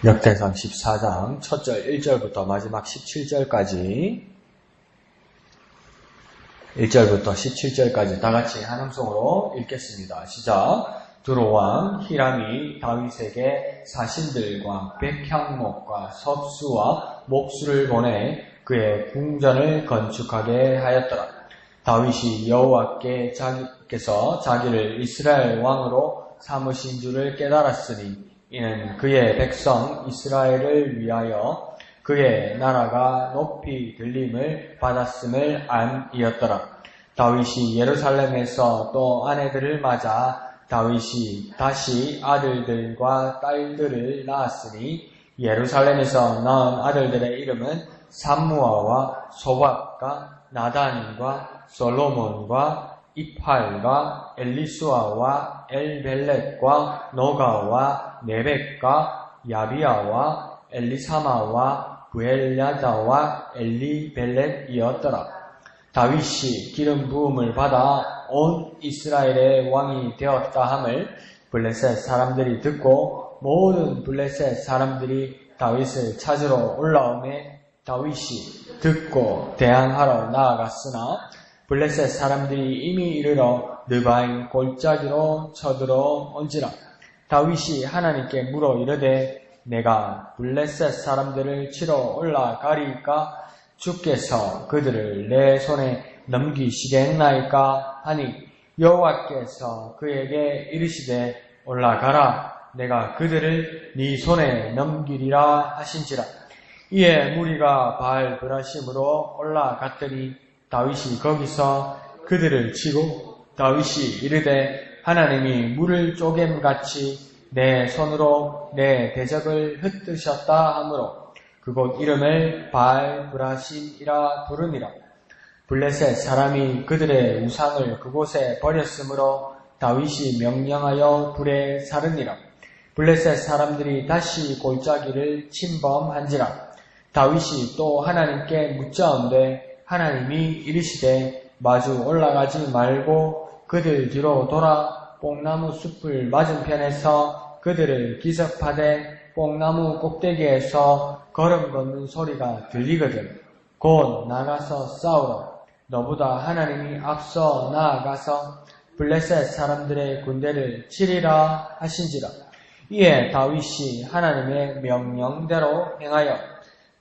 역대상 14장 첫 절 1절부터 마지막 17절까지 1절부터 17절까지 다같이 한 음성으로 읽겠습니다. 시작. 두로왕 히람이 다윗에게 사신들과 백향목과 섭수와 목수를 보내 그의 궁전을 건축하게 하였더라. 다윗이 여호와께서 자기를 이스라엘 왕으로 삼으신 줄을 깨달았으니 이는 그의 백성 이스라엘을 위하여 그의 나라가 높이 들림을 받았음을 암이었더라. 다윗이 예루살렘에서 또 아내들을 맞아 다윗이 다시 아들들과 딸들을 낳았으니 예루살렘에서 낳은 아들들의 이름은 삼무아와 소박과 나단과 솔로몬과 이팔과 엘리수아와 엘벨렛과 노가와 네벡과 야비아와 엘리사마와 부엘야다와 엘리벨렛이었더라. 다윗이 기름 부음을 받아 온 이스라엘의 왕이 되었다 함을 블레셋 사람들이 듣고 모든 블레셋 사람들이 다윗을 찾으러 올라오매 다윗이 듣고 대항하러 나아갔으나 블레셋 사람들이 이미 이르러 느바임 골짜기로 쳐들어 온지라. 다윗이 하나님께 물어 이르되 내가 블레셋 사람들을 치러 올라가리까 주께서 그들을 내 손에 넘기시겠나이까 하니 여호와께서 그에게 이르시되 올라가라 내가 그들을 네 손에 넘기리라 하신지라. 이에 무리가 바알 브라심으로 올라갔더니 다윗이 거기서 그들을 치고 다윗이 이르되 하나님이 물을 쪼갰같이 내 손으로 내 대적을 흩으셨다 하므로 그곳 이름을 바알 브라심이라 부르니라. 블레셋 사람이 그들의 우상을 그곳에 버렸으므로 다윗이 명령하여 불에 사르니라. 블레셋 사람들이 다시 골짜기를 침범한지라. 다윗이 또 하나님께 묻자온데 하나님이 이르시되 마주 올라가지 말고 그들 뒤로 돌아 뽕나무 숲을 맞은편에서 그들을 기습하되 뽕나무 꼭대기에서 걸음 걷는 소리가 들리거든 곧 나가서 싸우라. 너보다 하나님이 앞서 나아가서 블레셋 사람들의 군대를 치리라 하신지라. 이에 다윗이 하나님의 명령대로 행하여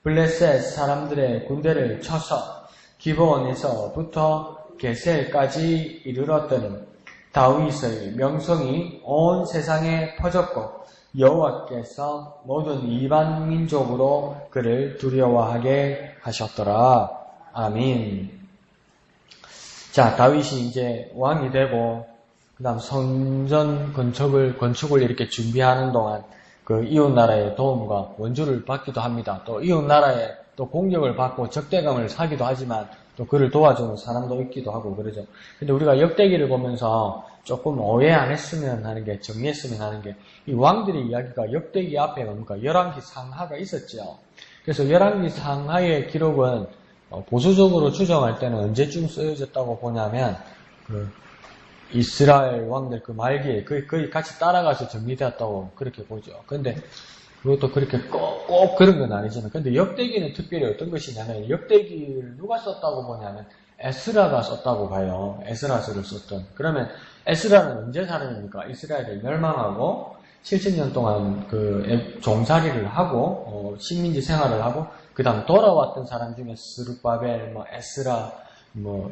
블레셋 사람들의 군대를 쳐서 기브온에서부터 게셀까지 이르렀더니 다윗의 명성이 온 세상에 퍼졌고 여호와께서 모든 이방 민족으로 그를 두려워하게 하셨더라. 아멘. 자, 다윗이 이제 왕이 되고 그 다음 성전 건축을 이렇게 준비하는 동안 그 이웃 나라의 도움과 원주를 받기도 합니다. 또 이웃 나라에 또 공격을 받고 적대감을 사기도 하지만 또 그를 도와주는 사람도 있기도 하고 그러죠. 근데 우리가 역대기를 보면서 조금 오해 안 했으면 하는 게, 정리했으면 하는 게, 이 왕들의 이야기가 역대기 앞에 뭡니까? 열왕기 상하가 있었죠. 그래서 열왕기 상하의 기록은 보수적으로 추정할 때는 언제쯤 쓰여졌다고 보냐면 이스라엘 왕들 그 말기에 거의 같이 따라가서 정리되었다고 그렇게 보죠. 근데 그것도 그렇게 꼭 그런 건 아니지만, 근데 역대기는 특별히 어떤 것이냐면, 역대기를 누가 썼다고 보냐면 에스라가 썼다고 봐요. 에스라서를 썼던. 그러면 에스라는 언제 사람입니까? 이스라엘을 멸망하고 70년 동안 그 종살이를 하고 식민지 생활을 하고 그 다음 돌아왔던 사람 중에 스룹바벨, 에스라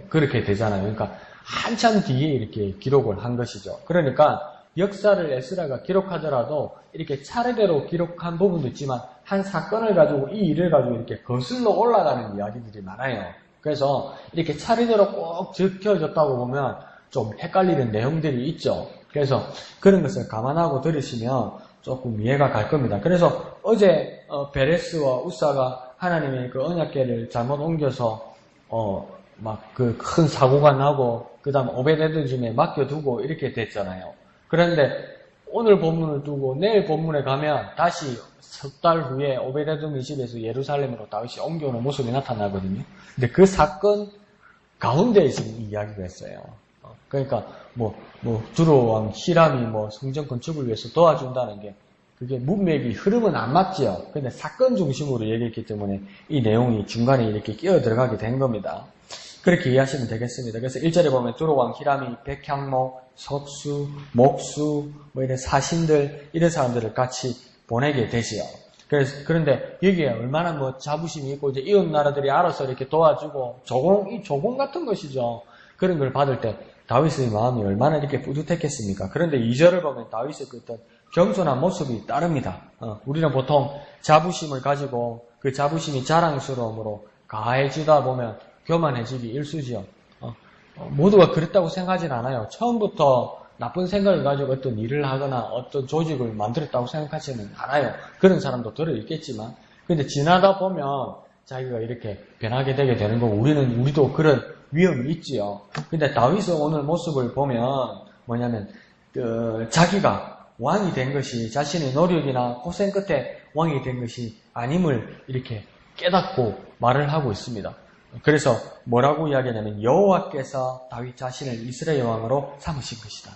그렇게 되잖아요. 그러니까 한참 뒤에 이렇게 기록을 한 것이죠. 그러니까 역사를 에스라가 기록하더라도 이렇게 차례대로 기록한 부분도 있지만 한 사건을 가지고 이 일을 가지고 이렇게 거슬러 올라가는 이야기들이 많아요. 그래서 이렇게 차례대로 꼭 적혀졌다고 보면 좀 헷갈리는 내용들이 있죠. 그래서 그런 것을 감안하고 들으시면 조금 이해가 갈 겁니다. 그래서 어제 베레스와 우사가 하나님의 그 언약궤를 잘못 옮겨서 막 그 큰 사고가 나고 그 다음 오베데돔에 맡겨두고 이렇게 됐잖아요. 그런데 오늘 본문을 두고 내일 본문에 가면 다시 석 달 후에 오베데돔의 집에서 예루살렘으로 다윗이 옮겨오는 모습이 나타나거든요. 근데 그 사건 가운데에 지금 이야기가 있어요. 그러니까 두로왕 히람이 성전 건축을 위해서 도와준다는 게 그게 문맥이 흐름은 안 맞지요. 근데 사건 중심으로 얘기했기 때문에 이 내용이 중간에 이렇게 끼어 들어가게 된 겁니다. 그렇게 이해하시면 되겠습니다. 그래서 1절에 보면 두로왕, 히람이, 백향목, 석수, 목수, 뭐 이런 사신들, 이런 사람들을 같이 보내게 되지요. 그런데 여기에 얼마나 뭐 자부심이 있고 이제 이웃 나라들이 알아서 이렇게 도와주고 조공 같은 것이죠. 그런 걸 받을 때 다윗의 마음이 얼마나 이렇게 뿌듯했겠습니까? 그런데 2절을 보면 다윗의 그 어떤 겸손한 모습이 따릅니다. 우리는 보통 자부심을 가지고 그 자부심이 자랑스러움으로 가해지다 보면 교만해지기 일쑤지요. 모두가 그랬다고 생각하진 않아요. 처음부터 나쁜 생각을 가지고 어떤 일을 하거나 어떤 조직을 만들었다고 생각하지는 않아요. 그런 사람도 들어있겠지만, 근데 지나다 보면 자기가 이렇게 변하게 되게 되는 거고, 우리도 그런 위험이 있지요. 근데 다윗의 오늘 모습을 보면 뭐냐면, 자기가 왕이 된 것이 자신의 노력이나 고생 끝에 왕이 된 것이 아님을 이렇게 깨닫고 말을 하고 있습니다. 그래서 뭐라고 이야기하냐면 여호와께서 다윗 자신을 이스라엘 왕으로 삼으신 것이다.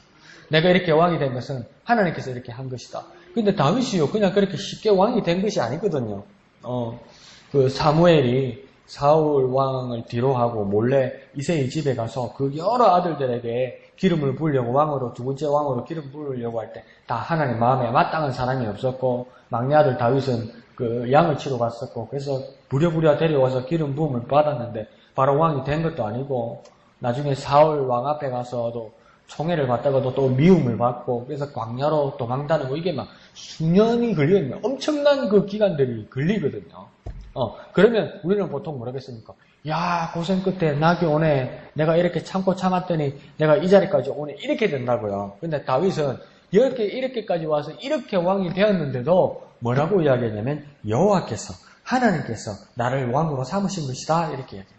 내가 이렇게 왕이 된 것은 하나님께서 이렇게 한 것이다. 근데 다윗이요 그냥 그렇게 쉽게 왕이 된 것이 아니거든요. 그 사무엘이 사울 왕을 뒤로하고 몰래 이새의 집에 가서 그 여러 아들들에게 기름을 부으려고 왕으로 두 번째 왕으로 기름 부으려고 할 때 다 하나님 마음에 마땅한 사람이 없었고 막내 아들 다윗은 그 양을 치러 갔었고 그래서 부랴부랴 데려와서 기름 부음을 받았는데 바로 왕이 된 것도 아니고 나중에 사울 왕 앞에 가서도 총애를 받다가도 또 미움을 받고 그래서 광야로 도망다니고 이게 막 수년이 걸리거든요. 엄청난 그 기간들이 걸리거든요. 그러면 우리는 보통 뭐라겠습니까? 야, 고생 끝에 낙이 오네. 내가 이렇게 참고 참았더니 내가 이 자리까지 오네. 이렇게 된다고요. 근데 다윗은 이렇게까지 와서 이렇게 왕이 되었는데도 뭐라고 이야기하냐면 여호와께서 하나님께서 나를 왕으로 삼으신 것이다. 이렇게 이야기해요.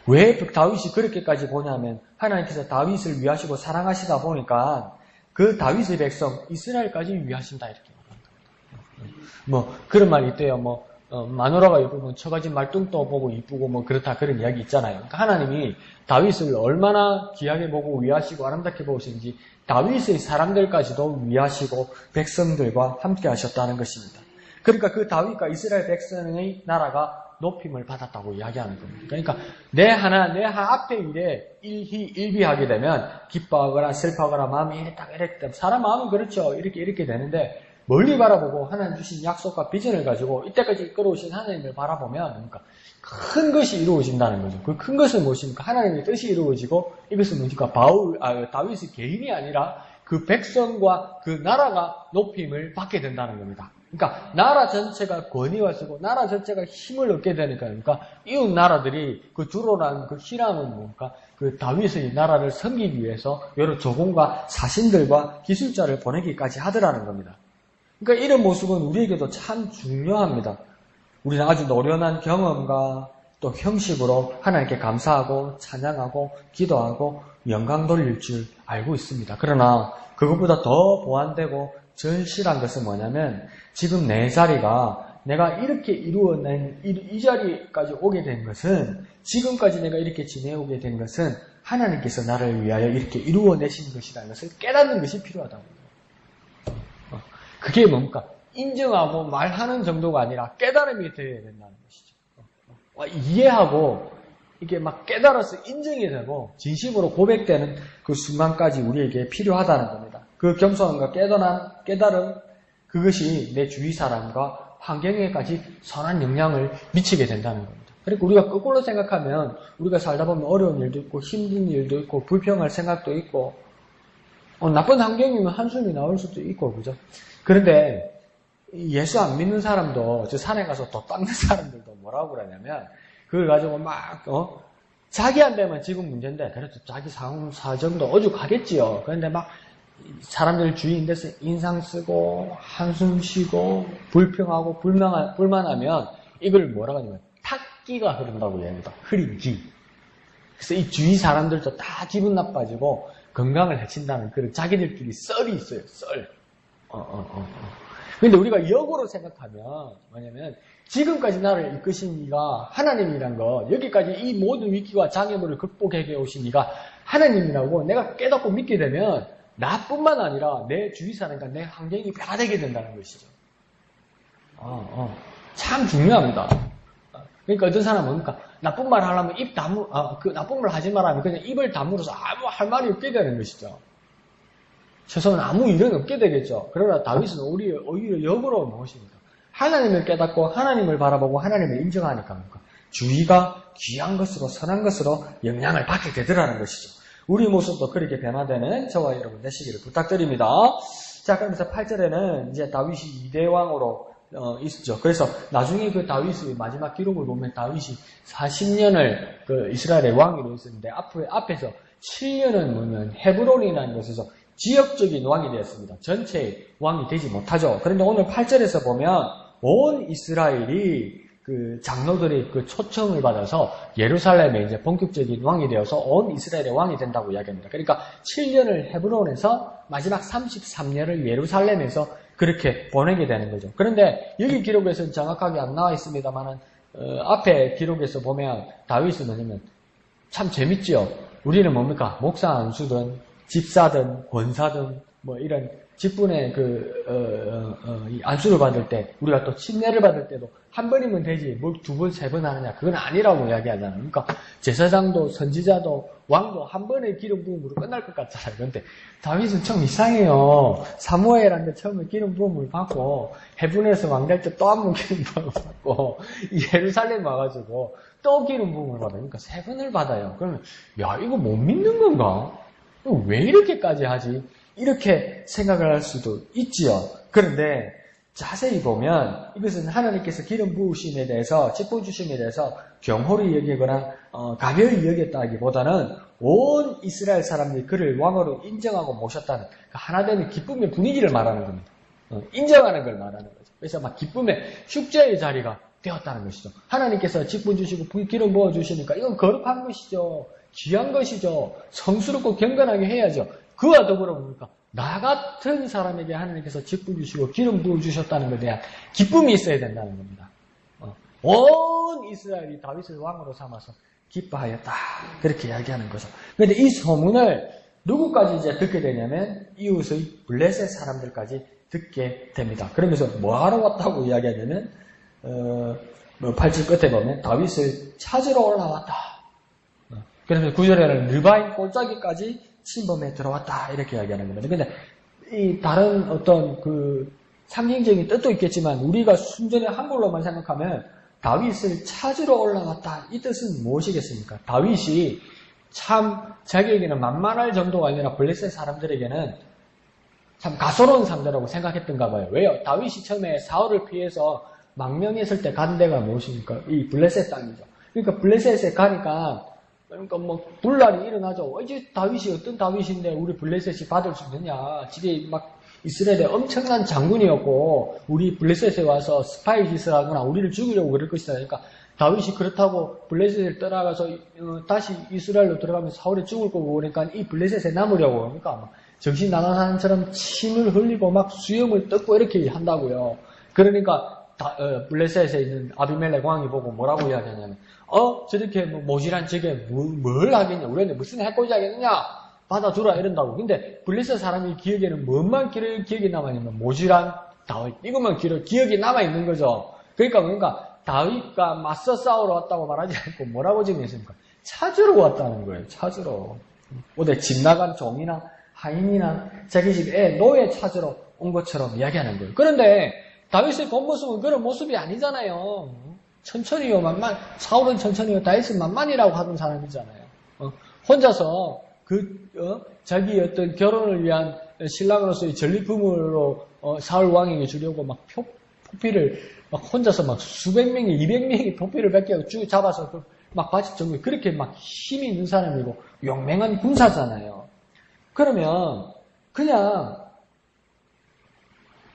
왜 다윗이 그렇게까지 보냐면 하나님께서 다윗을 위하시고 사랑하시다 보니까 그 다윗의 백성 이스라엘까지 위하신다. 이렇게 말합니다. 뭐 그런 말이 있대요. 마누라가 예쁘면 처가집 말뚱도 보고 이쁘고 뭐 그렇다 그런 이야기 있잖아요. 그러니까 하나님이 다윗을 얼마나 귀하게 보고 위하시고 아름답게 보시는지 다윗의 사람들까지도 위하시고 백성들과 함께 하셨다는 것입니다. 그러니까 그 다윗과 이스라엘 백성의 나라가 높임을 받았다고 이야기하는 겁니다. 그러니까 내 앞에 일에 일비하게 되면 기뻐하거나 슬퍼하거나 마음이 이랬다 되면 사람 마음은 그렇죠. 이렇게 되는데 멀리 바라보고 하나님 주신 약속과 비전을 가지고 이때까지 이끌어오신 하나님을 바라보면 그러니까 큰 것이 이루어진다는 거죠. 그 큰 것은 무엇입니까? 하나님의 뜻이 이루어지고 이것은 뭡니까? 다윗의 개인이 아니라 그 백성과 그 나라가 높임을 받게 된다는 겁니다. 그러니까 나라 전체가 권위가 서고 나라 전체가 힘을 얻게 되니까 그러니까 이웃 나라들이 그 두로란 그 히람은 뭡니까? 그 다윗의 나라를 섬기기 위해서 여러 조공과 사신들과 기술자를 보내기까지 하더라는 겁니다. 그러니까 이런 모습은 우리에게도 참 중요합니다. 우리는 아주 노련한 경험과 또 형식으로 하나님께 감사하고 찬양하고 기도하고 영광 돌릴 줄 알고 있습니다. 그러나 그것보다 더 보완되고 절실한 것은 뭐냐면 지금 내 자리가 내가 이렇게 이루어낸 이 자리까지 오게 된 것은 지금까지 내가 이렇게 지내오게 된 것은 하나님께서 나를 위하여 이렇게 이루어내신 것이라는 것을 깨닫는 것이 필요하다고. 그게 뭡니까? 인정하고 말하는 정도가 아니라 깨달음이 되어야 된다는 것이죠. 이해하고 이게 막 깨달아서 인정이 되고 진심으로 고백되는 그 순간까지 우리에게 필요하다는 겁니다. 그 겸손함과 깨달음 그것이 내 주위 사람과 환경에까지 선한 영향을 미치게 된다는 겁니다. 그러니까 우리가 거꾸로 생각하면 우리가 살다 보면 어려운 일도 있고 힘든 일도 있고 불평할 생각도 있고 나쁜 환경이면 한숨이 나올 수도 있고 그죠? 그런데 예수 안 믿는 사람도 저 산에 가서 도 닦는 사람들도 뭐라고 그러냐면 그걸 가지고 막 자기한테만 지금 문제인데 그래도 자기 사정도 오죽하겠지요. 그런데 막 사람들 주위인 데서 인상 쓰고 한숨 쉬고 불평하고 불만하면 이걸 뭐라고 하냐면 탁기가 흐른다고 얘기합니다. 흐린 기. 그래서 이 주위 사람들도 다 기분 나빠지고 건강을 해친다는 그런 자기들끼리 썰이 있어요. 썰. 근데 우리가 역으로 생각하면 뭐냐면 지금까지 나를 이끄신 이가 하나님이란 거 여기까지 이 모든 위기와 장애물을 극복해 오신 이가 하나님이라고 내가 깨닫고 믿게 되면 나뿐만 아니라 내 주위 사람과 내 환경이 변화되게 된다는 것이죠. 참 중요합니다. 그러니까 어떤 사람은 그러니까 나쁜 말 하려면 그 나쁜 말 하지 말라면 그냥 입을 다물어서 아무 할 말이 없게 되는 것이죠. 최소한 아무 일은 없게 되겠죠. 그러나 다윗은 오히려 역으로 무엇입니까? 하나님을 깨닫고 하나님을 바라보고 하나님을 인정하니까 주위가 귀한 것으로 선한 것으로 영향을 받게 되더라는 것이죠. 우리 모습도 그렇게 변화되는 저와 여러분 되시기를 부탁드립니다. 자, 그러면서 8절에는 이제 다윗이 2대 왕으로 있었죠. 그래서 나중에 그 다윗의 마지막 기록을 보면 다윗이 40년을 그 이스라엘의 왕으로 있었는데 앞에서 7년은 뭐냐면 헤브론이라는 곳에서 지역적인 왕이 되었습니다. 전체의 왕이 되지 못하죠. 그런데 오늘 8절에서 보면 온 이스라엘이 그 장로들의 그 초청을 받아서 예루살렘에 이제 본격적인 왕이 되어서 온 이스라엘의 왕이 된다고 이야기합니다. 그러니까 7년을 헤브론에서 마지막 33년을 예루살렘에서 그렇게 보내게 되는 거죠. 그런데 여기 기록에서는 정확하게 안 나와 있습니다만은 앞에 기록에서 보면 다윗은 뭐냐면 참 재밌죠. 우리는 뭡니까? 목사 안수든 집사든 권사든 뭐 이런 직분의 이 안수를 받을 때 우리가 또 침례를 받을 때도 한 번이면 되지 뭘 두 번, 세 번 하느냐 그건 아니라고 이야기하잖아요. 그러니까 제사장도 선지자도 왕도 한 번의 기름 부음으로 끝날 것 같잖아요. 그런데 다윗은 좀 이상해요. 사무엘한테 처음에 기름 부음을 받고 헤브론에서 왕 될 때 또 한 번 기름 부음을 받고 예루살렘 와가지고 또 기름 부음을 받아요. 그러니까 세 번을 받아요. 그러면 야 이거 못 믿는 건가? 왜 이렇게까지 하지? 이렇게 생각을 할 수도 있지요. 그런데 자세히 보면 이것은 하나님께서 기름 부으심에 대해서 직분 주심에 대해서 경홀히 여기거나 가벼이 여겼다기보다는 온 이스라엘 사람들이 그를 왕으로 인정하고 모셨다는 하나됨의 기쁨의 분위기를 말하는 겁니다. 인정하는 걸 말하는 거죠. 그래서 막 기쁨의 축제의 자리가 되었다는 것이죠. 하나님께서 직분 주시고 기름 부어 주시니까 이건 거룩한 것이죠. 귀한 것이죠. 성스럽고 경건하게 해야죠. 그와 더불어 뭡니까? 나 같은 사람에게 하나님께서 직분 주시고 기름 부어 주셨다는 것에 대한 기쁨이 있어야 된다는 겁니다. 온 이스라엘이 다윗을 왕으로 삼아서 기뻐하였다. 그렇게 이야기하는 거죠. 그런데 이 소문을 누구까지 이제 듣게 되냐면 이웃의 블레셋 사람들까지 듣게 됩니다. 그러면서 뭐하러 왔다고 이야기하냐면 8절 끝에 보면 다윗을 찾으러 올라왔다. 그래서 9절에는 르바임 골짜기까지 침범에 들어왔다 이렇게 이야기하는 겁니다. 근데 이 다른 어떤 그 상징적인 뜻도 있겠지만 우리가 순전히 한글로만 생각하면 다윗을 찾으러 올라왔다 이 뜻은 무엇이겠습니까? 다윗이 참 자기에게는 만만할 정도가 아니라 블레셋 사람들에게는 참 가소로운 상대라고 생각했던가 봐요. 왜요? 다윗이 처음에 사울을 피해서 망명했을 때 간 데가 무엇입니까? 이 블레셋 땅이죠. 그러니까 블레셋에 가니까 그러니까 뭐 분란이 일어나죠. 이제 다윗이 어떤 다윗인데 우리 블레셋이 받을 수 있느냐. 집에 막 이스라엘의 엄청난 장군이었고 우리 블레셋에 와서 스파이 짓을 하거나 우리를 죽이려고 그럴 것이다. 그러니까 다윗이 그렇다고 블레셋을 떠나가서 다시 이스라엘로 들어가면 사울에 죽을 거고 그러니까 이 블레셋에 남으려고 그러니까 막 정신 나간 사람처럼 침을 흘리고 막 수염을 뜯고 이렇게 한다고요. 그러니까 블레셋에 있는 아비멜렉 왕이 보고 뭐라고 이야기하냐면 저렇게 뭐 모질한 저게 뭘 하겠냐 우리한테 무슨 해코지 하겠느냐 받아주라 이런다고. 근데 블레셋 사람이 기억에는 뭔만 기억이 남아있냐면 모질한 다윗 이것만 기억이 남아있는 거죠. 그러니까 다윗과 맞서 싸우러 왔다고 말하지 않고 뭐라고 지금 했습니까? 찾으러 왔다는 거예요. 찾으러. 어디 집 나간 종이나 하인이나 자기 집 애 노예 찾으러 온 것처럼 이야기하는 거예요. 그런데 다윗의 본 모습은 그런 모습이 아니잖아요. 천천히요, 만만. 사울은 천천히요, 다윗은 만만이라고 하던 사람이잖아요. 혼자서 자기 어떤 결혼을 위한 신랑으로서의 전리품으로 사울 왕에게 주려고 막 포피를 막 혼자서 막 수백 명이, 200명이 포피를 뺏겨 쭉 잡아서 막 바칠 정도에 그렇게 막 힘이 있는 사람이고 용맹한 군사잖아요. 그러면 그냥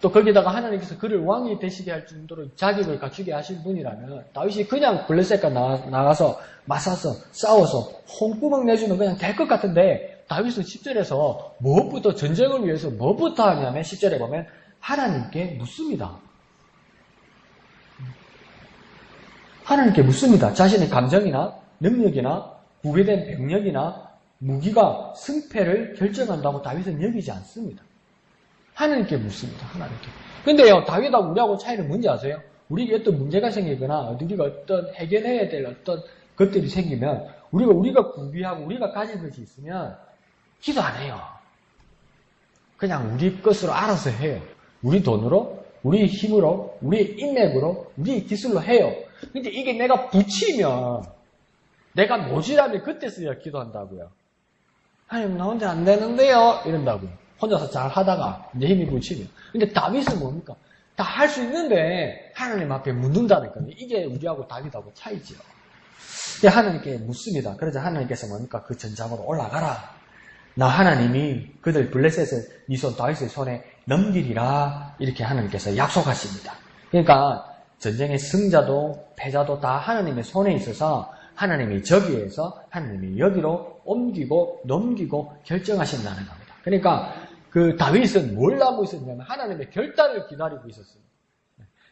또 거기다가 하나님께서 그를 왕이 되시게 할 정도로 자격을 갖추게 하신 분이라면 다윗이 그냥 블레셋과 나가서 맞서서 싸워서 홍구멍 내주면 그냥 될 것 같은데 다윗은 10절에서 무엇부터 전쟁을 위해서 무엇부터 하냐면 10절에 보면 하나님께 묻습니다. 하나님께 묻습니다. 자신의 감정이나 능력이나 구비된 병력이나 무기가 승패를 결정한다고 다윗은 여기지 않습니다. 하나님께 묻습니다. 하나님께. 근데요, 다윗하고 우리하고 차이는 뭔지 아세요? 우리에게 어떤 문제가 생기거나 우리가 어떤 해결해야 될 어떤 것들이 생기면 우리가 구비하고 우리가 가진 것이 있으면 기도 안 해요. 그냥 우리 것으로 알아서 해요. 우리 돈으로, 우리 힘으로, 우리 인맥으로, 우리 기술로 해요. 근데 이게 내가 붙이면 내가 모질하면 그때서야 기도한다고요. 하나님 나 혼자 안 되는데요 이런다고요. 혼자서 잘 하다가 내 힘이 붙이면. 근데 다윗은 뭡니까? 다 할 수 있는데 하나님 앞에 묻는다는 거예요. 이게 우리하고 다윗하고 차이죠. 하나님께 묻습니다. 그러자 하나님께서 뭡니까? 그 전장으로 올라가라. 나 하나님이 그들 블레셋을 네 손 다윗의 손에 넘기리라. 이렇게 하나님께서 약속하십니다. 그러니까 전쟁의 승자도 패자도 다 하나님의 손에 있어서 하나님이 저기에서 하나님이 여기로 옮기고 넘기고 결정하신다는 겁니다. 그러니까 그 다윗은 뭘 하고 있었냐면 하나님의 결단을 기다리고 있었어요.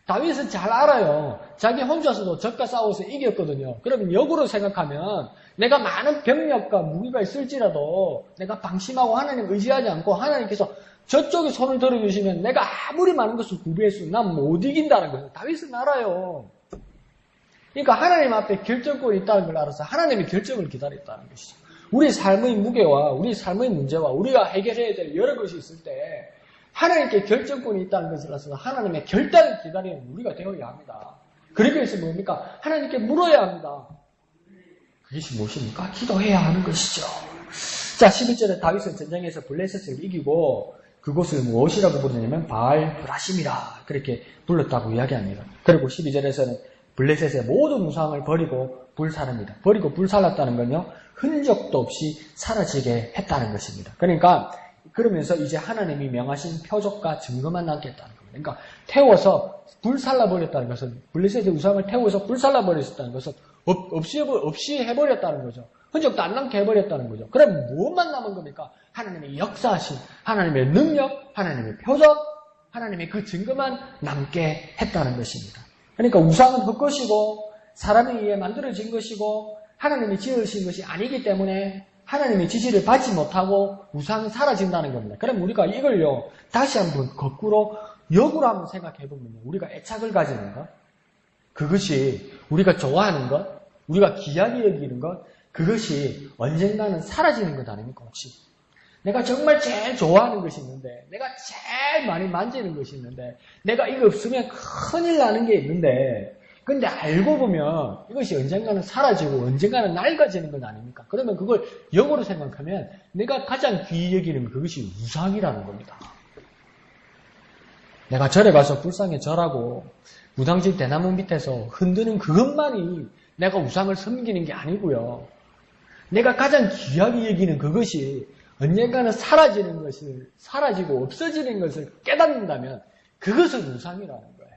다윗은 잘 알아요. 자기 혼자서도 적과 싸워서 이겼거든요. 그러면 역으로 생각하면 내가 많은 병력과 무기가 있을지라도 내가 방심하고 하나님 의지하지 않고 하나님께서 저쪽에 손을 들어주시면 내가 아무리 많은 것을 구비했어도 난 못 이긴다는 거예요. 다윗은 알아요. 그러니까 하나님 앞에 결정권이 있다는 걸 알아서 하나님의 결정을 기다렸다는 것이죠. 우리 삶의 무게와 우리 삶의 문제와 우리가 해결해야 될 여러 것이 있을 때 하나님께 결정권이 있다는 것을 알아서 하나님의 결단을 기다리는 우리가 되어야 합니다. 그러기 위해서 뭡니까? 하나님께 물어야 합니다. 그것이 무엇입니까? 기도해야 하는 것이죠. 자, 11절에 다윗은 전쟁에서 블레셋을 이기고 그곳을 무엇이라고 부르냐면 바알 브라심이라 그렇게 불렀다고 이야기합니다. 그리고 12절에서는 블레셋의 모든 우상을 버리고 불살릅니다. 버리고 불살랐다는 건요, 흔적도 없이 사라지게 했다는 것입니다. 그러니까 그러면서 이제 하나님이 명하신 표적과 증거만 남겠다는 겁니다. 그러니까 태워서 불살라버렸다는 것은 블레셋의 우상을 태워서 불살라버렸다는 것은 없이 해버렸다는 거죠. 흔적도 안 남게 해버렸다는 거죠. 그럼 무엇만 남은 겁니까? 하나님의 역사하신, 하나님의 능력, 하나님의 표적, 하나님의 그 증거만 남게 했다는 것입니다. 그러니까 우상은 헛것이고 사람에 의해 만들어진 것이고 하나님이 지으신 것이 아니기 때문에 하나님의 지시를 받지 못하고 우상이 사라진다는 겁니다. 그럼 우리가 이걸요 다시 한번 거꾸로 역으로 한번 생각해 보면요, 우리가 애착을 가지는 것, 그것이 우리가 좋아하는 것, 우리가 귀하게 여기는 것, 그것이 언젠가는 사라지는 것 아닙니까? 혹시 내가 정말 제일 좋아하는 것이 있는데, 내가 제일 많이 만지는 것이 있는데, 내가 이거 없으면 큰일 나는 게 있는데, 근데 알고 보면 이것이 언젠가는 사라지고 언젠가는 낡아지는 것 아닙니까? 그러면 그걸 역으로 생각하면 내가 가장 귀히 여기는 그것이 우상이라는 겁니다. 내가 절에 가서 불상에 절하고 무당집 대나무 밑에서 흔드는 그것만이 내가 우상을 섬기는 게 아니고요. 내가 가장 귀하게 여기는 그것이 언젠가는 사라지는 것을, 사라지고 없어지는 것을 깨닫는다면 그것은 우상이라는 거예요.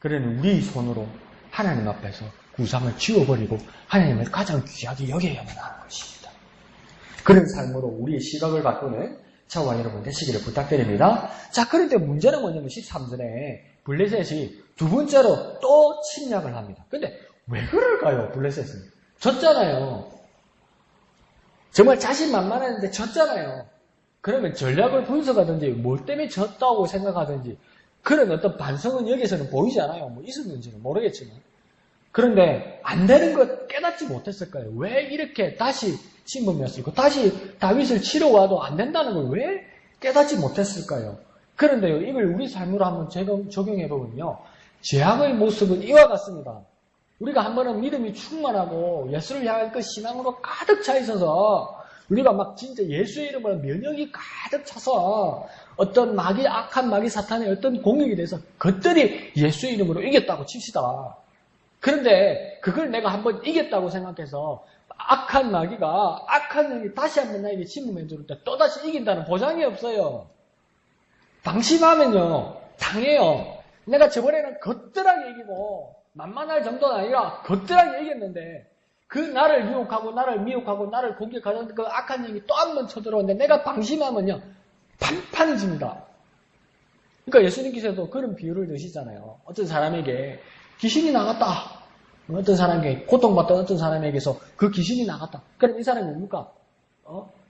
그러니 우리 손으로 하나님 앞에서 우상을 지워버리고 하나님을 가장 귀하게 여겨야만 하는 것입니다. 그런 삶으로 우리의 시각을 바꾸는 저와 여러분 되시기를 부탁드립니다. 자, 그런데 문제는 뭐냐면 13절에 블레셋이 두 번째로 또 침략을 합니다. 근데 왜 그럴까요? 블레셋은 졌잖아요. 정말 자신만만했는데 졌잖아요. 그러면 전략을 분석하든지 뭘 때문에 졌다고 생각하든지 그런 어떤 반성은 여기서는 보이지 않아요. 뭐 있었는지는 모르겠지만. 그런데 안 되는 것 깨닫지 못했을까요? 왜 이렇게 다시 침범했을까? 다시 다윗을 치러 와도 안 된다는 걸 왜 깨닫지 못했을까요? 그런데요, 이걸 우리 삶으로 한번 적용해보면요, 죄악의 모습은 이와 같습니다. 우리가 한 번은 믿음이 충만하고 예수를 향한 그 신앙으로 가득 차 있어서 우리가 막 진짜 예수의 이름으로 면역이 가득 차서 어떤 마귀, 악한 마귀 사탄의 어떤 공격에 대해서 그들이 예수의 이름으로 이겼다고 칩시다. 그런데 그걸 내가 한번 이겼다고 생각해서 악한 마귀가, 악한 영이 다시 한번 나에게 침범해 들을 때 또다시 이긴다는 보장이 없어요. 방심하면요, 당해요. 내가 저번에는 거뜬하게 이기고 만만할 정도는 아니라 거뜬하게 이겼는데 그 나를 유혹하고 나를 공격하는 그 악한 영이 또 한 번 쳐들어오는데 내가 방심하면요, 판판이 집니다. 그러니까 예수님께서도 그런 비유를 드시잖아요. 어떤 사람에게 귀신이 나갔다. 어떤 사람에게 고통받던 어떤 사람에게서 그 귀신이 나갔다. 그럼 이 사람이 뭡니까?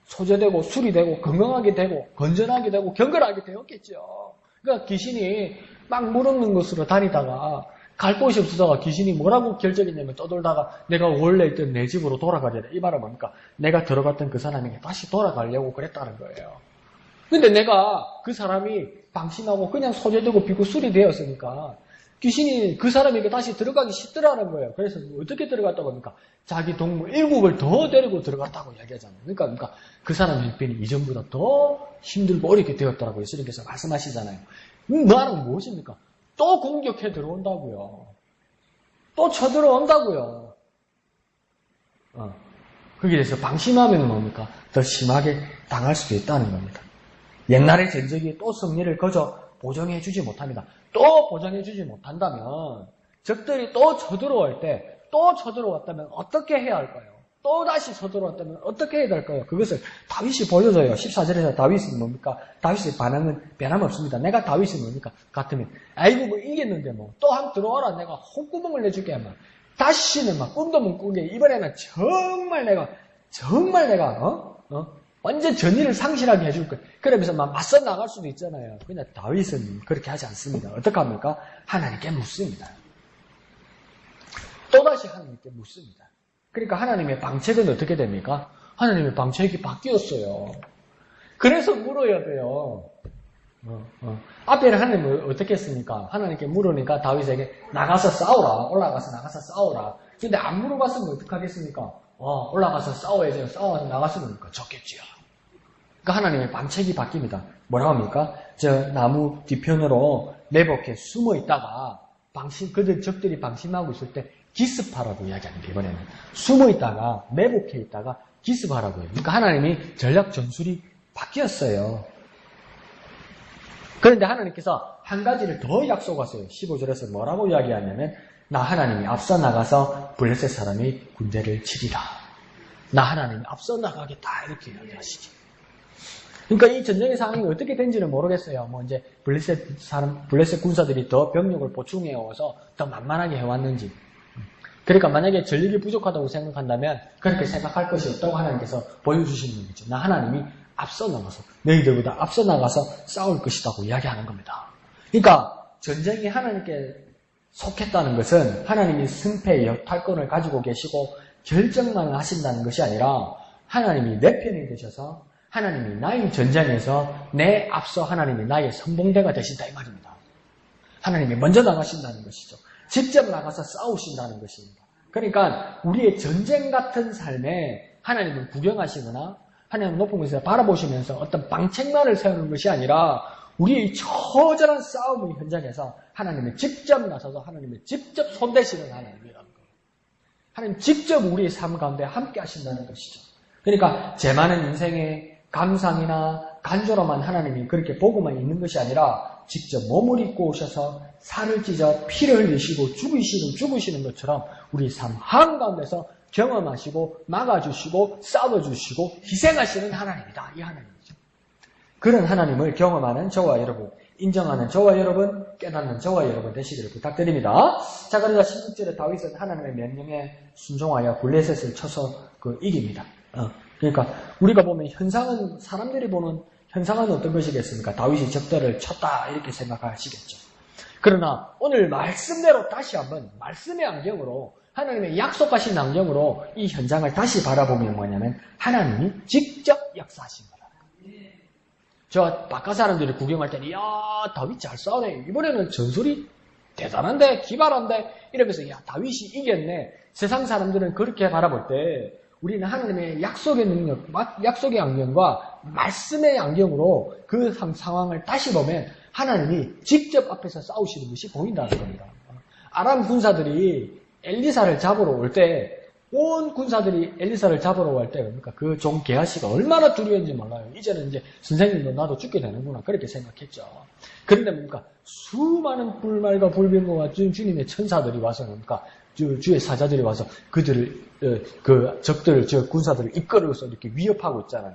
소재되고 수리되고 건강하게 되고 건전하게 되고 경건하게 되었겠죠. 그러니까 귀신이 막 물없는 곳으로 다니다가 갈 곳이 없어서 귀신이 뭐라고 결정했냐면 떠돌다가 내가 원래 있던 내 집으로 돌아가야 돼. 이 말은 뭡니까? 내가 들어갔던 그 사람에게 다시 돌아가려고 그랬다는 거예요. 근데 내가 그 사람이 방심하고 그냥 소재되고 비고 수리되었으니까 귀신이 그 사람에게 다시 들어가기 쉽더라는 거예요. 그래서 어떻게 들어갔다고 합니까? 자기 동무 7을 더 데리고 들어갔다고 이야기하잖아요. 그러니까 그 사람의 형편이 이전보다 더 힘들고 어렵게 되었다라고 예수님께서 말씀하시잖아요. 말은 무엇입니까? 또 공격해 들어온다고요. 또 쳐들어온다고요. 거기에 대해서 방심하면 뭡니까? 더 심하게 당할 수도 있다는 겁니다. 옛날의 전적이 또 승리를 거저 보정해주지 못합니다. 또 보정해주지 못한다면 적들이 또 쳐들어올 때 또 쳐들어왔다면 어떻게 해야 할까요? 또 다시 쳐들어왔다면 어떻게 해야 할까요? 그것을 다윗이 보여줘요. 14절에서 다윗은 뭡니까? 다윗의 반응은 변함없습니다. 내가 다윗이 뭡니까? 같으면 아이고 뭐 이겼는데 뭐 또 한 들어와라. 내가 콧구멍을 내줄게. 막 다시는 막 꿈도 못 꾸게 이번에는 정말 내가 완전 전의를 상실하게 해줄 거예요. 그러면서 막 맞서 나갈 수도 있잖아요. 그냥 다윗은 그렇게 하지 않습니다. 어떻게 합니까? 하나님께 묻습니다. 또다시 하나님께 묻습니다. 그러니까 하나님의 방책은 어떻게 됩니까? 하나님의 방책이 바뀌었어요. 그래서 물어야 돼요. 앞에는 하나님은 어떻게 했습니까? 하나님께 물으니까 다윗에게 나가서 싸우라. 올라가서 나가서 싸우라. 근데 안 물어봤으면 어떡하겠습니까? 올라가서 싸워야죠. 싸워서 나갔으면 좋겠지요. 그러니까 하나님의 방책이 바뀝니다. 뭐라고 합니까? 저 나무 뒤편으로 매복해 숨어 있다가 그들 적들이 방심하고 있을 때 기습하라고 이야기합니다. 이번에는 숨어 있다가 매복해 있다가 기습하라고 해요. 그러니까 하나님이 전략 전술이 바뀌었어요. 그런데 하나님께서 한 가지를 더 약속하세요. 15절에서 뭐라고 이야기하냐면 나 하나님이 앞서 나가서 블레셋 사람이 군대를 치리라. 나 하나님이 앞서 나가겠다 이렇게 이야기하시죠. 그러니까 이 전쟁의 상황이 어떻게 된지는 모르겠어요. 뭐 이제 블레셋 군사들이 더 병력을 보충해 와서 더 만만하게 해왔는지. 그러니까 만약에 전력이 부족하다고 생각한다면 그렇게 생각할 것이 없다고 하나님께서 보여주시는 거죠. 나 하나님이 앞서 나가서 너희들보다 앞서 나가서 싸울 것이라고 이야기하는 겁니다. 그러니까 전쟁이 하나님께 속했다는 것은 하나님이 승패의 탈권을 가지고 계시고 결정만 하신다는 것이 아니라 하나님이 내 편이 되셔서 하나님이 나의 전쟁에서 내 앞서 하나님이 나의 선봉대가 되신다 이 말입니다. 하나님이 먼저 나가신다는 것이죠. 직접 나가서 싸우신다는 것입니다. 그러니까 우리의 전쟁 같은 삶에 하나님을 구경하시거나 하나님 높은 곳에서 바라보시면서 어떤 방책만을 세우는 것이 아니라 우리의 처절한 싸움의 현장에서 하나님이 직접 나서서 하나님이 직접 손대시는 하나님이라는 거예요. 하나님 직접 우리의 삶 가운데 함께 하신다는 것이죠. 그러니까 제 많은 인생의 감상이나 간조로만 하나님이 그렇게 보고만 있는 것이 아니라 직접 몸을 입고 오셔서 살을 찢어 피를 흘리시고 죽으시는 것처럼 우리 삶 한가운데서 경험하시고 막아주시고 싸워주시고 희생하시는 하나님이다. 이 하나님이죠. 그런 하나님을 경험하는 저와 여러분, 인정하는 저와 여러분, 깨닫는 저와 여러분 되시기를 부탁드립니다. 자, 그러자 16절에 다윗은 하나님의 명령에 순종하여 블레셋을 쳐서 이깁니다. 그러니까 우리가 보면 현상은 사람들이 보는 현상은 어떤 것이겠습니까? 다윗이 적들을 쳤다 이렇게 생각하시겠죠. 그러나 오늘 말씀대로 다시 한번 말씀의 안경으로 하나님의 약속하신 안경으로 이 현장을 다시 바라보면 뭐냐면 하나님이 직접 역사하신 거다. 저 바깥 사람들이 구경할 때는 이야 다윗 잘 싸우네. 이번에는 전술이 대단한데 기발한데 이러면서 야 다윗이 이겼네. 세상 사람들은 그렇게 바라볼 때 우리는 하나님의 약속의 능력, 약속의 안경과 말씀의 안경으로 그 상황을 다시 보면 하나님이 직접 앞에서 싸우시는 것이 보인다는 겁니다. 아람 군사들이 엘리사를 잡으러 올 때, 온 군사들이 엘리사를 잡으러 올 때, 그러니까 그 종 게하시가 얼마나 두려웠는지 몰라요. 이제는 이제 선생님도 나도 죽게 되는구나. 그렇게 생각했죠. 그런데 뭡니까? 수많은 불말과 불병거와 주님의 천사들이 와서 뭡니까? 주의 사자들이 와서 그들을, 적들을, 군사들을 이끌어서 이렇게 위협하고 있잖아요.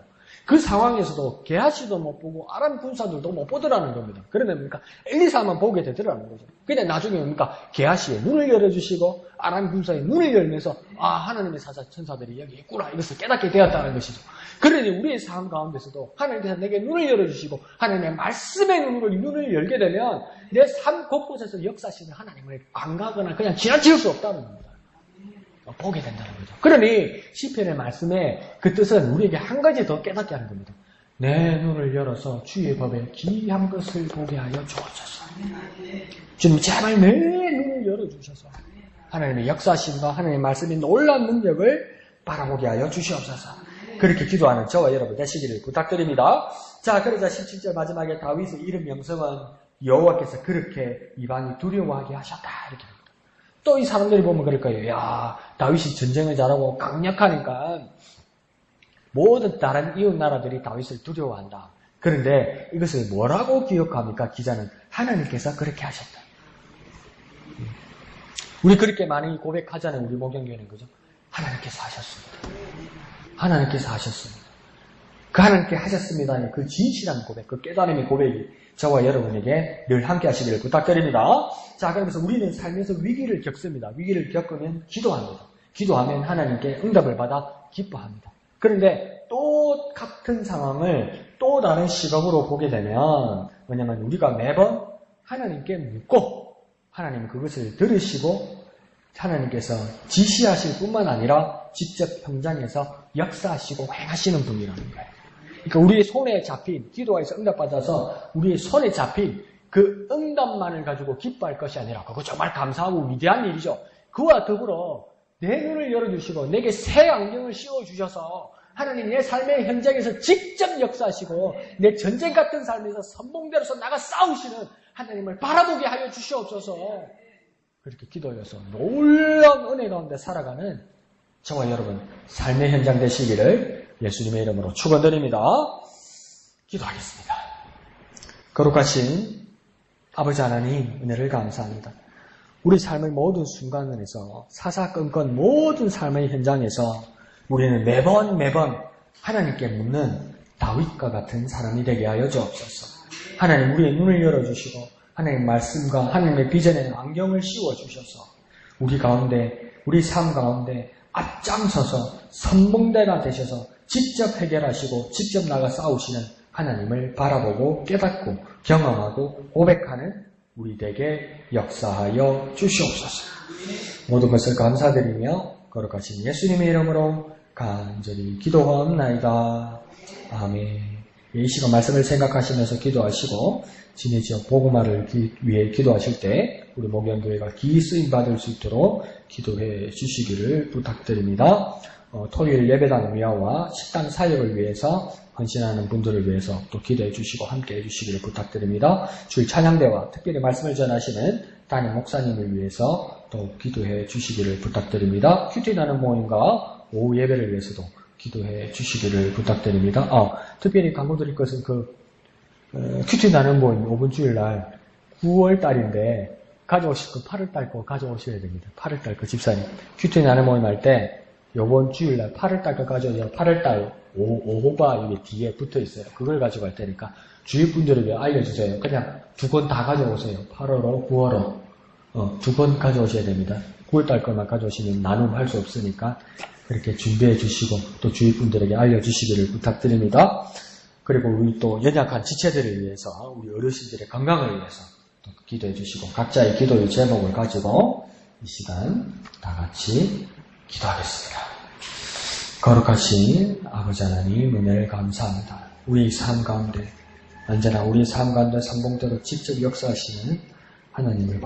그 상황에서도 게하시도 못 보고 아람 군사들도 못 보더라는 겁니다. 그러면 뭡니까? 엘리사만 보게 되더라는 거죠. 근데 나중에 뭡니까? 게하시의 눈을 열어주시고 아람 군사의 눈을 열면서 하나님의 천사들이 여기 있구나 이것을 깨닫게 되었다는 것이죠. 그러니 우리의 삶 가운데서도 하나님께서 내게 눈을 열어주시고 하나님의 말씀의 눈을 열게 되면 내 삶 곳곳에서 역사하시는 하나님을 안 가거나 그냥 지나칠 수 없다는 겁니다. 보게 된다는 거죠. 그러니 시편의 말씀에 그 뜻은 우리에게 한 가지 더 깨닫게 하는 겁니다. 내 눈을 열어서 주의 법에 기이한 것을 보게 하여 주옵소서. 주님 제발 내 눈을 열어주셔서 하나님의 역사심과 하나님의 말씀의 놀라운 능력을 바라보게 하여 주시옵소서. 그렇게 기도하는 저와 여러분 되시기를 부탁드립니다. 자, 그러자 17절 마지막에 다윗의 이름 명성은 여호와께서 그렇게 이방이 두려워하게 하셨다 이렇게. 또 이 사람들이 보면 그럴 거예요. 야, 다윗이 전쟁을 잘하고 강력하니까 모든 다른 이웃 나라들이 다윗을 두려워한다. 그런데 이것을 뭐라고 기억합니까? 기자는 하나님께서 그렇게 하셨다. 우리 그렇게 많이 고백하잖아요. 우리 목양교회는 그죠? 하나님께서 하셨습니다. 하나님께서 하셨습니다. 그 하나님께 하셨습니다는 그 진실한 고백, 그 깨달음의 고백이 저와 여러분에게 늘 함께 하시기를 부탁드립니다. 자, 그러면서 우리는 삶에서 위기를 겪습니다. 위기를 겪으면 기도합니다. 기도하면 하나님께 응답을 받아 기뻐합니다. 그런데 또 같은 상황을 또 다른 시각으로 보게 되면 왜냐하면 우리가 매번 하나님께 묻고 하나님 그것을 들으시고 하나님께서 지시하실 뿐만 아니라 직접 현장에서 역사하시고 행하시는 분이라는 거예요. 그러니까 우리의 손에 잡힌, 기도에서 응답받아서 우리의 손에 잡힌 그 응답만을 가지고 기뻐할 것이 아니라 그거 정말 감사하고 위대한 일이죠. 그와 더불어 내 눈을 열어주시고 내게 새 안경을 씌워주셔서 하나님 내 삶의 현장에서 직접 역사하시고 내 전쟁 같은 삶에서 선봉대로서 나가 싸우시는 하나님을 바라보게 하여 주시옵소서. 그렇게 기도해서 놀라운 은혜 가운데 살아가는 저와 여러분 삶의 현장 되시기를 예수님의 이름으로 축원드립니다. 기도하겠습니다. 거룩하신 아버지 하나님 은혜를 감사합니다. 우리 삶의 모든 순간에서 사사건건 모든 삶의 현장에서 우리는 매번 하나님께 묻는 다윗과 같은 사람이 되게 하여 주옵소서. 하나님 우리의 눈을 열어주시고 하나님의 말씀과 하나님의 비전의 안경을 씌워주셔서 우리 가운데 우리 삶 가운데 앞장서서 선봉대가 되셔서 직접 해결하시고 직접 나가 싸우시는 하나님을 바라보고 깨닫고 경험하고 고백하는 우리에게 역사하여 주시옵소서. 모든 것을 감사드리며 거룩하신 예수님의 이름으로 간절히 기도하옵나이다. 아멘. 이 시간 말씀을 생각하시면서 기도하시고 진해 지역 복음화를 위해 기도하실 때 우리 목양교회가 기이 쓰임 받을 수 있도록 기도해 주시기를 부탁드립니다. 토요일 예배당 위화와 식당 사역을 위해서 헌신하는 분들을 위해서 또 기도해 주시고 함께 해 주시기를 부탁드립니다. 주일 찬양대와 특별히 말씀을 전하시는 담임 목사님을 위해서 또 기도해 주시기를 부탁드립니다. 큐티 나는 모임과 오후 예배를 위해서도 기도해 주시기를 부탁드립니다. 특별히 강조드릴 것은 큐티 나는 모임 5분 주일날 9월달인데 가져오실 거 8월달 거 가져오셔야 됩니다. 8월달 거 집사님 큐티 나는 모임 할 때 이번 주일날 8월달 거 가져오세요. 8월달 5호가 여기 뒤에 붙어 있어요. 그걸 가져갈 테니까 주위 분들에게 알려주세요. 그냥 2권 다 가져오세요. 8월호, 9월호 2권 가져오셔야 됩니다. 9월달 것만 가져오시면 나눔할 수 없으니까 그렇게 준비해 주시고 또 주위 분들에게 알려주시기를 부탁드립니다. 그리고 우리 또 연약한 지체들을 위해서 우리 어르신들의 건강을 위해서 또 기도해 주시고 각자의 기도의 제목을 가지고 이 시간 다 같이 기도하겠습니다. 거룩하신 아버지 하나님 은혜를 감사합니다. 우리 삶 가운데 언제나 우리 삶 가운데 선봉대로 직접 역사하시는 하나님을